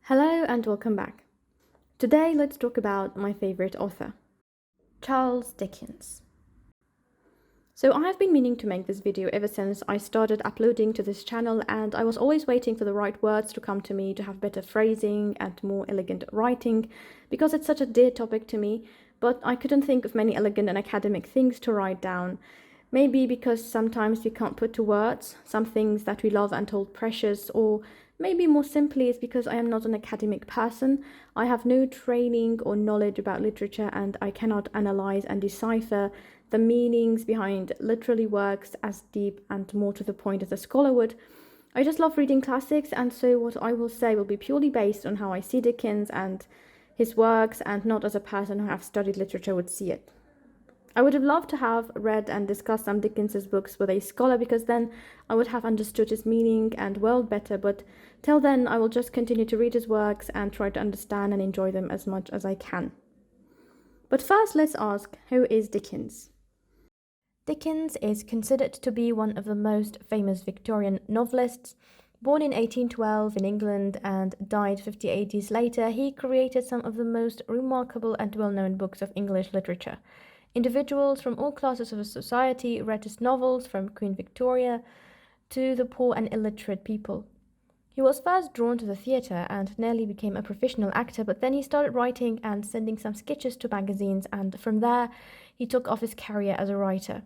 Hello and welcome back. Today let's talk about my favorite author, Charles Dickens. So I have been meaning to make this video ever since I started uploading to this channel, and I was always waiting for the right words to come to me to have better phrasing and more elegant writing, because it's such a dear topic to me, but I couldn't think of many elegant and academic things to write down. Maybe because sometimes we can't put to words some things that we love and hold precious, or maybe more simply it's because I am not an academic person. I have no training or knowledge about literature, and I cannot analyze and decipher the meanings behind literary works as deep and more to the point as a scholar would. I just love reading classics, and so what I will say will be purely based on how I see Dickens and his works, and not as a person who has studied literature would see it. I would have loved to have read and discussed some Dickens's books with a scholar, because then I would have understood his meaning and world better, but till then I will just continue to read his works and try to understand and enjoy them as much as I can. But first let's ask, who is Dickens? Dickens is considered to be one of the most famous Victorian novelists. Born in 1812 in England and died 58 years later, he created some of the most remarkable and well-known books of English literature. Individuals from all classes of society read his novels, from Queen Victoria to the poor and illiterate people. He was first drawn to the theatre and nearly became a professional actor, but then he started writing and sending some sketches to magazines, and from there he took off his career as a writer.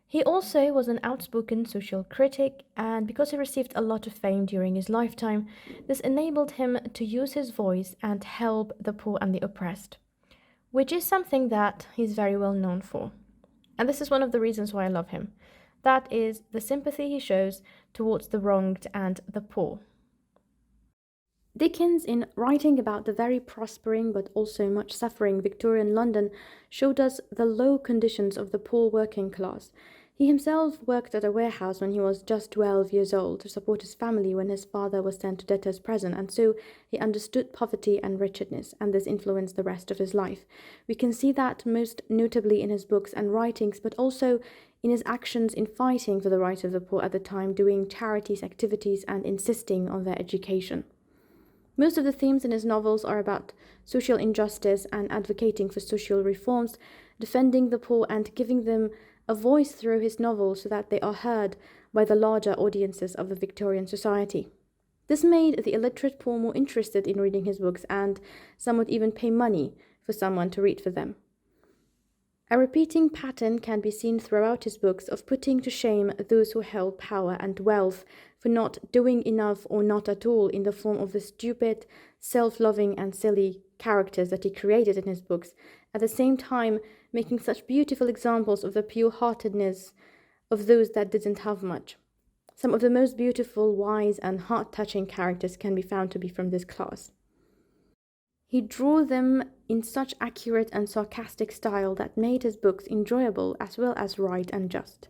He also was an outspoken social critic, and because he received a lot of fame during his lifetime, this enabled him to use his voice and help the poor and the oppressed, which is something that he's very well known for. And this is one of the reasons why I love him. That is the sympathy he shows towards the wronged and the poor. Dickens, in writing about the very prospering but also much suffering Victorian London, showed us the low conditions of the poor working class. He himself worked at a warehouse when he was just 12 years old to support his family when his father was sent to debtor's prison, and so he understood poverty and wretchedness, and this influenced the rest of his life. We can see that most notably in his books and writings, but also in his actions in fighting for the rights of the poor at the time, doing charities activities and insisting on their education. Most of the themes in his novels are about social injustice and advocating for social reforms, defending the poor and giving them a voice through his novels so that they are heard by the larger audiences of the Victorian society. This made the illiterate poor more interested in reading his books, and some would even pay money for someone to read for them. A repeating pattern can be seen throughout his books of putting to shame those who held power and wealth for not doing enough or not at all, in the form of the stupid, self-loving and silly characters that he created in his books, at the same time making such beautiful examples of the pure-heartedness of those that didn't have much. Some of the most beautiful, wise and heart-touching characters can be found to be from this class. He drew them in such accurate and sarcastic style that made his books enjoyable as well as right and just.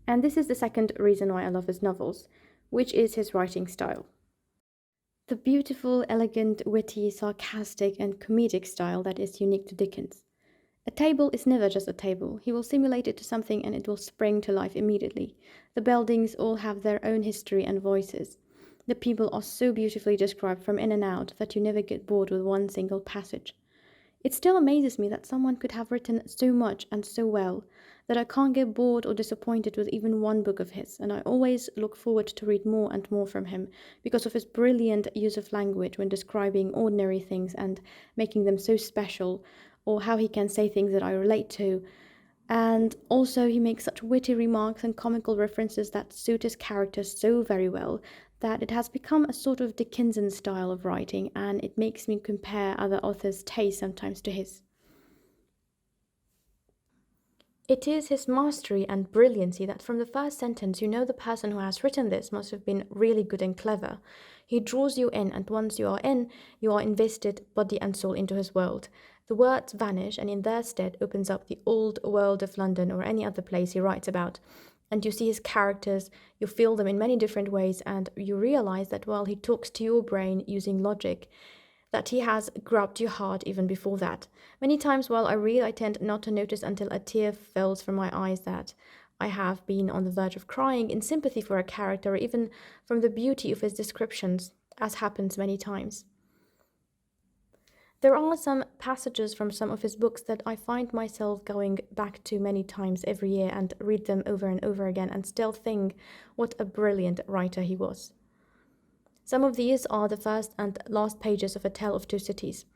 And this is the second reason why I love his novels, which is his writing style. The beautiful, elegant, witty, sarcastic and comedic style that is unique to Dickens. A table is never just a table. He will simulate it to something and it will spring to life immediately. The buildings all have their own history and voices. The people are so beautifully described from in and out that you never get bored with one single passage. It still amazes me that someone could have written so much and so well that I can't get bored or disappointed with even one book of his, and I always look forward to read more and more from him because of his brilliant use of language when describing ordinary things and making them so special, or how he can say things that I relate to. And also he makes such witty remarks and comical references that suit his characters so very well that it has become a sort of Dickensian style of writing, and it makes me compare other authors' taste sometimes to his. It is his mastery and brilliancy that from the first sentence you know the person who has written this must have been really good and clever. He draws you in, and once you are in, you are invested body and soul into his world. The words vanish, and in their stead opens up the old world of London or any other place he writes about. And you see his characters, you feel them in many different ways, and you realize that while he talks to your brain using logic, that he has grabbed your heart even before that. Many times while I read, I tend not to notice until a tear falls from my eyes that I have been on the verge of crying in sympathy for a character, or even from the beauty of his descriptions, as happens many times. There are some passages from some of his books that I find myself going back to many times every year and read them over and over again and still think what a brilliant writer he was. Some of these are the first and last pages of A Tale of Two Cities.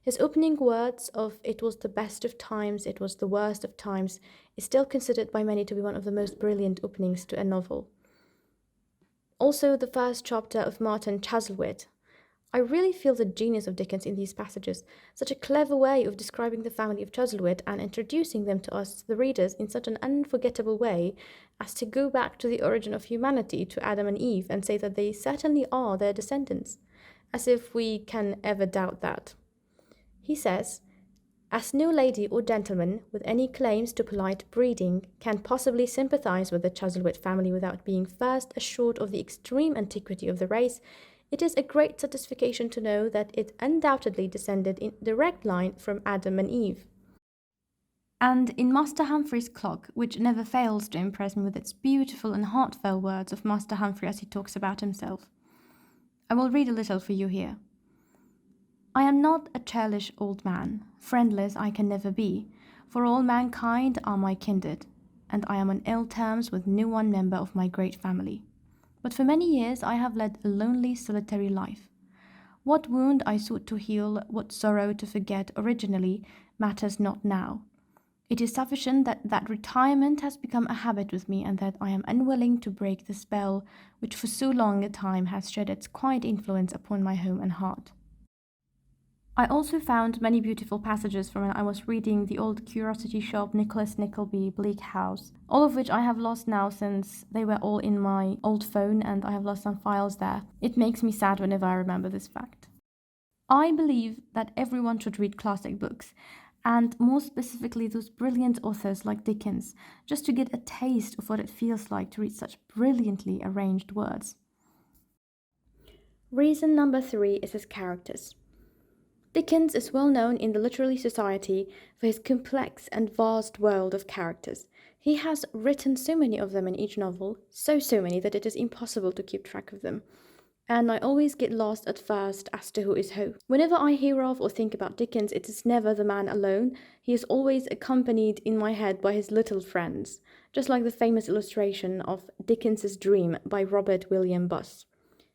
His opening words of "it was the best of times, it was the worst of times" is still considered by many to be one of the most brilliant openings to a novel. Also, the first chapter of Martin Chuzzelwit. I really feel the genius of Dickens in these passages, such a clever way of describing the family of Chuzzelwit and introducing them to us, the readers, in such an unforgettable way as to go back to the origin of humanity, to Adam and Eve, and say that they certainly are their descendants, as if we can ever doubt that. He says, "As no lady or gentleman with any claims to polite breeding can possibly sympathize with the Chuzzelwit family without being first assured of the extreme antiquity of the race, it is a great satisfaction to know that it undoubtedly descended in direct line from Adam and Eve." And in Master Humphrey's Clock, which never fails to impress me with its beautiful and heartfelt words of Master Humphrey as he talks about himself, I will read a little for you here. "I am not a churlish old man, friendless I can never be, for all mankind are my kindred, and I am on ill terms with no one member of my great family. But for many years I have led a lonely, solitary life. What wound I sought to heal, what sorrow to forget originally, matters not now. It is sufficient that retirement has become a habit with me, and that I am unwilling to break the spell which for so long a time has shed its quiet influence upon my home and heart." I also found many beautiful passages from when I was reading the old curiosity shop Nicolas Nickleby, Bleak House, all of which I have lost now since they were all in my old phone and I have lost some files there. It makes me sad whenever I remember this fact. I believe that everyone should read classic books, and more specifically those brilliant authors like Dickens, just to get a taste of what it feels like to read such brilliantly arranged words. Reason number 3 is his characters. Dickens is well known in the literary society for his complex and vast world of characters. He has written so many of them in each novel, so many that it is impossible to keep track of them. And I always get lost at first as to who is who. Whenever I hear of or think about Dickens, it is never the man alone. He is always accompanied in my head by his little friends, just like the famous illustration of Dickens's Dream by Robert William Buss.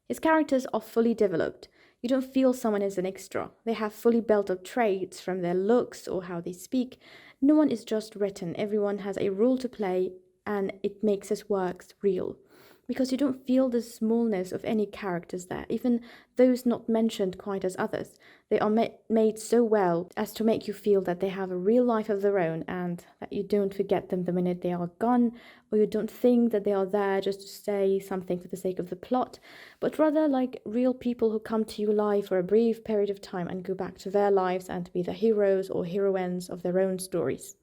His characters are fully developed. You don't feel someone is an extra. They have fully built up traits from their looks or how they speak. No one is just written. Everyone has a role to play, and it makes his works real. Because you don't feel the smallness of any characters there, even those not mentioned quite as others. They are made so well as to make you feel that they have a real life of their own, and that you don't forget them the minute they are gone, or you don't think that they are there just to say something for the sake of the plot, but rather like real people who come to you live for a brief period of time and go back to their lives and be the heroes or heroines of their own stories.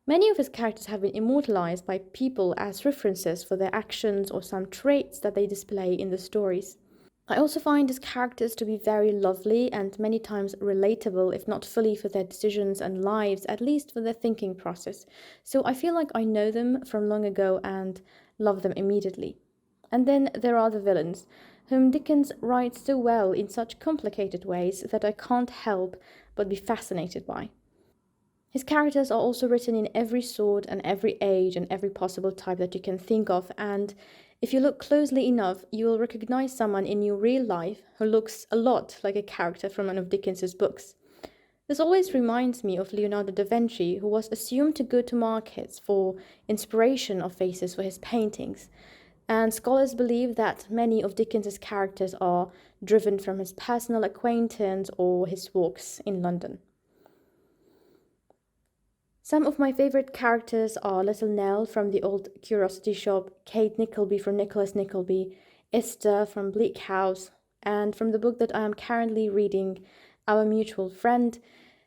Many of his characters have been immortalized by people as references for their actions or some traits that they display in the stories. I also find his characters to be very lovely and many times relatable, if not fully for their decisions and lives, at least for their thinking process. So I feel like I know them from long ago and love them immediately. And then there are the villains, whom Dickens writes so well in such complicated ways that I can't help but be fascinated by. His characters are also written in every sort and every age and every possible type that you can think of, and if you look closely enough, you will recognize someone in your real life who looks a lot like a character from one of Dickens's books. This always reminds me of Leonardo da Vinci, who was assumed to go to markets for inspiration of faces for his paintings, and scholars believe that many of Dickens's characters are driven from his personal acquaintance or his walks in London. Some of my favorite characters are Little Nell from the old curiosity shop, Kate Nickleby from Nicolas Nickleby, Esther from Bleak House, and from the book that I am currently reading, Our Mutual Friend,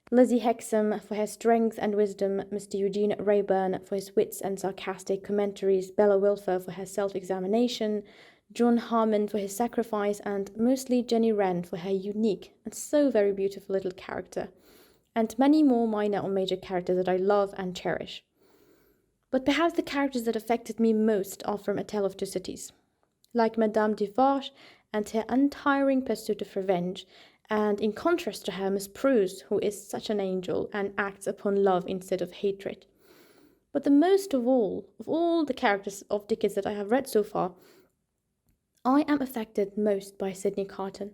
Lizzie Hexam for her strength and wisdom, Mr. Eugene Wrayburn for his wits and sarcastic commentaries, Bella Wilfer for her self-examination, John Harmon for his sacrifice, and mostly Jenny Wren for her unique and so very beautiful little character, and many more minor or major characters that I love and cherish. But perhaps the characters that affected me most are from A Tale of Two Cities. Like Madame Defarge and her untiring pursuit of revenge, and in contrast to her, Miss Prue, who is such an angel and acts upon love instead of hatred. But the most of all the characters of Dickens that I have read so far, I am affected most by Sidney Carton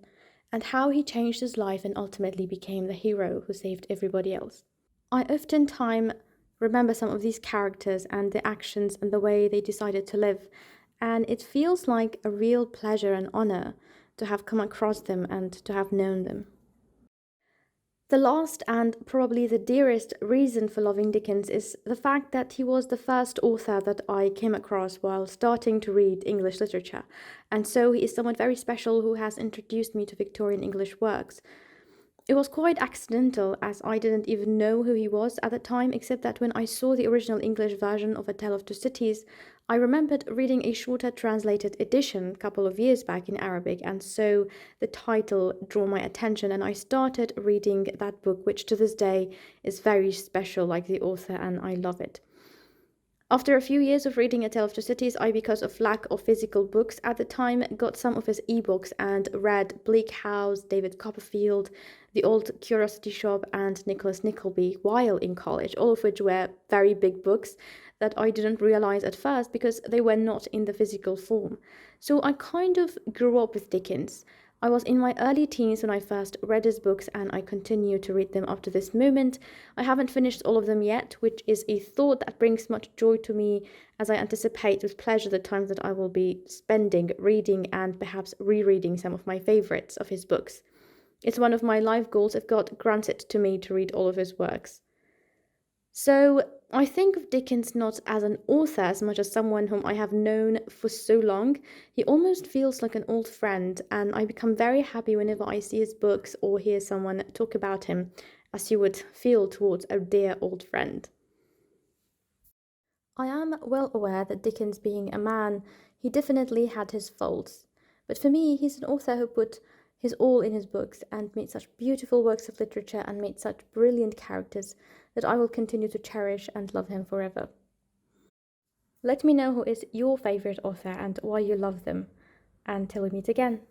and how he changed his life and ultimately became the hero who saved everybody else. I oftentimes remember some of these characters and their actions and the way they decided to live, and it feels like a real pleasure and honor to have come across them and to have known them. The last and probably the dearest reason for loving Dickens is the fact that he was the first author that I came across while starting to read English literature, and so he is someone very special who has introduced me to Victorian English works. It was quite accidental, as I didn't even know who he was at the time, except that when I saw the original English version of A Tale of Two Cities, I remembered reading a shorter translated edition a couple of years back in Arabic, and so the title drew my attention, and I started reading that book, which to this day is very special, like the author, and I love it. After a few years of reading A Tale of Two Cities, I, because of lack of physical books at the time, got some of his ebooks and read Bleak House, David Copperfield, The Old Curiosity Shop, and Nicolas Nickleby while in college, all of which were very big books that I didn't realize at first because they were not in the physical form. So I kind of grew up with Dickens. I was in my early teens when I first read his books, and I continue to read them up to this moment. I haven't finished all of them yet, which is a thought that brings much joy to me, as I anticipate with pleasure the times that I will be spending reading and perhaps rereading some of my favorites of his books. It's one of my life goals if God grants it to me to read all of his works. So I think of Dickens not as an author as much as someone whom I have known for so long. He almost feels like an old friend, and I become very happy whenever I see his books or hear someone talk about him, as you would feel towards a dear old friend. I am well aware that Dickens, being a man, he definitely had his faults. But for me, he's an author who put his all in his books and made such beautiful works of literature and made such brilliant characters that I will continue to cherish and love him forever. Let me know who is your favorite author and why you love them. Until we meet again.